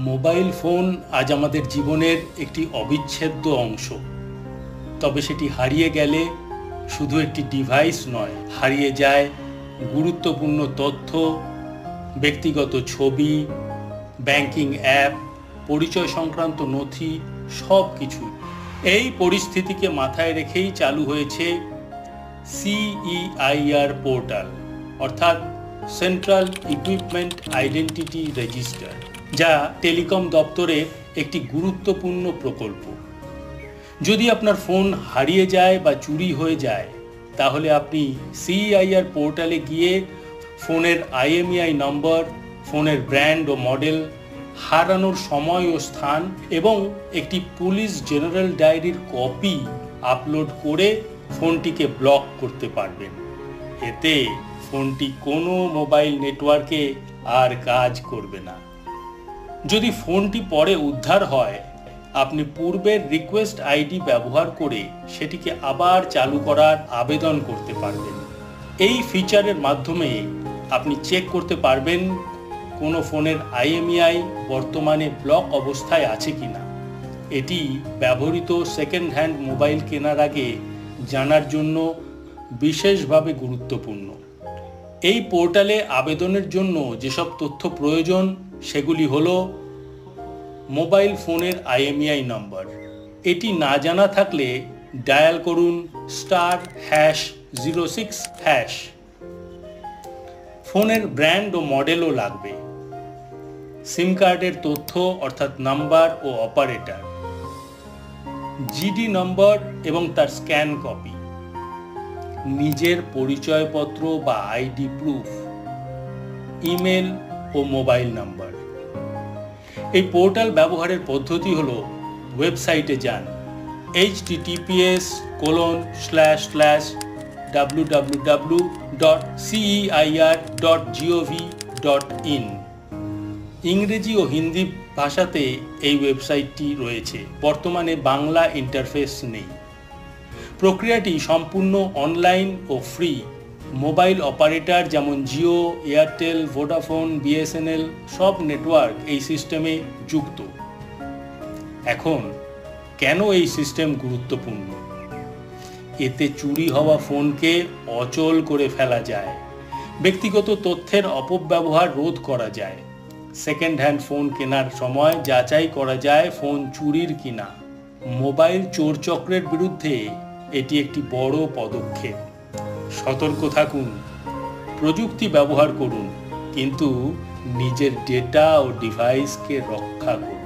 Mobile phone আজ আমাদের জীবনের একটি অবিচ্ছেদ্য অংশ। তবে সেটি হারিয়ে গেলে শুধু একটি ডিভাইস নয়, হারিয়ে যায় গুরুত্বপূর্ণ তথ্য, ব্যক্তিগত ছবি, ব্যাংকিং অ্যাপ, পরিচয় সংক্রান্ত নথি, সব কিছু। এই পরিস্থিতিকে মাথায় রেখেই চালু হয়েছে CEIR পোর্টাল, অর্থাৎ সেন্ট্রাল ইকুইপমেন্ট আইডেন্টিটি রেজিস্টার, যা টেলিকম দপ্তরের একটি গুরুত্বপূর্ণ প্রকল্প। যদি আপনার ফোন হারিয়ে যায় বা চুরি হয়ে যায়, তাহলে আপনি CEIR পোর্টালে গিয়ে ফোনের IMEI নম্বর, ফোনের ব্র্যান্ড ও মডেল, হারানোর সময় ও স্থান এবং একটি পুলিশ জেনারেল ডায়েরির কপি আপলোড করে ফোনটিকে ব্লক করতে পারবেন। এতে ফোনটি কোনো মোবাইল নেটওয়ার্কে আর কাজ করবে না। যদি ফোনটি পরে উদ্ধার হয়, আপনি পূর্বের রিকোয়েস্ট আইডি ব্যবহার করে সেটিকে আবার চালু করার আবেদন করতে পারবেন। এই ফিচারের মাধ্যমে আপনি চেক করতে পারবেন কোনো ফোনের IMEI বর্তমানে ব্লক অবস্থায় আছে কিনা। এটি ব্যবহৃত সেকেন্ড হ্যান্ড মোবাইল কেনার আগে জানার জন্য বিশেষভাবে গুরুত্বপূর্ণ। এই পোর্টালে আবেদনের জন্য যেসব তথ্য প্রয়োজন সেগুলি হলো মোবাইল ফোনের IMEI নম্বর। এটি না জানা থাকলে ডায়াল করুন *#06#। ফোনের ব্র্যান্ড ও মডেলও লাগবে, সিম কার্ডের তথ্য অর্থাৎ নাম্বার ও অপারেটর, GD নম্বর এবং তার স্ক্যান কপি, নিজের পরিচয়পত্র বা ID প্রুফ, ইমেল ও মোবাইল নাম্বার। এই পোর্টাল ব্যবহারের পদ্ধতি হলো, ওয়েবসাইটে যান https://www.ceir.gov.in। ইংরেজি ও হিন্দি ভাষাতে এই ওয়েবসাইটটি রয়েছে, বর্তমানে বাংলা ইন্টারফেস নেই। প্রক্রিয়াটি সম্পূর্ণ অনলাইন ও ফ্রি। মোবাইল অপারেটর যেমন জিও, এয়ারটেল, ভোডাফোন, BSNL সব নেটওয়ার্ক এই সিস্টেমে যুক্ত। এখন কেন এই সিস্টেম গুরুত্বপূর্ণ? এতে চুরি হওয়া ফোনকে অচল করে ফেলা যায়, ব্যক্তিগত তথ্যের অপব্যবহার রোধ করা যায়, সেকেন্ড হ্যান্ড ফোন কেনার সময় যাচাই করা যায় ফোন চুরির কিনা। মোবাইল চোর চক্রের বিরুদ্ধে এটি একটি বড় পদক্ষেপ। সতর্ক থাকুন, প্রযুক্তি ব্যবহার করুন, কিন্তু নিজের ডেটা ও ডিভাইসকে রক্ষা করুন।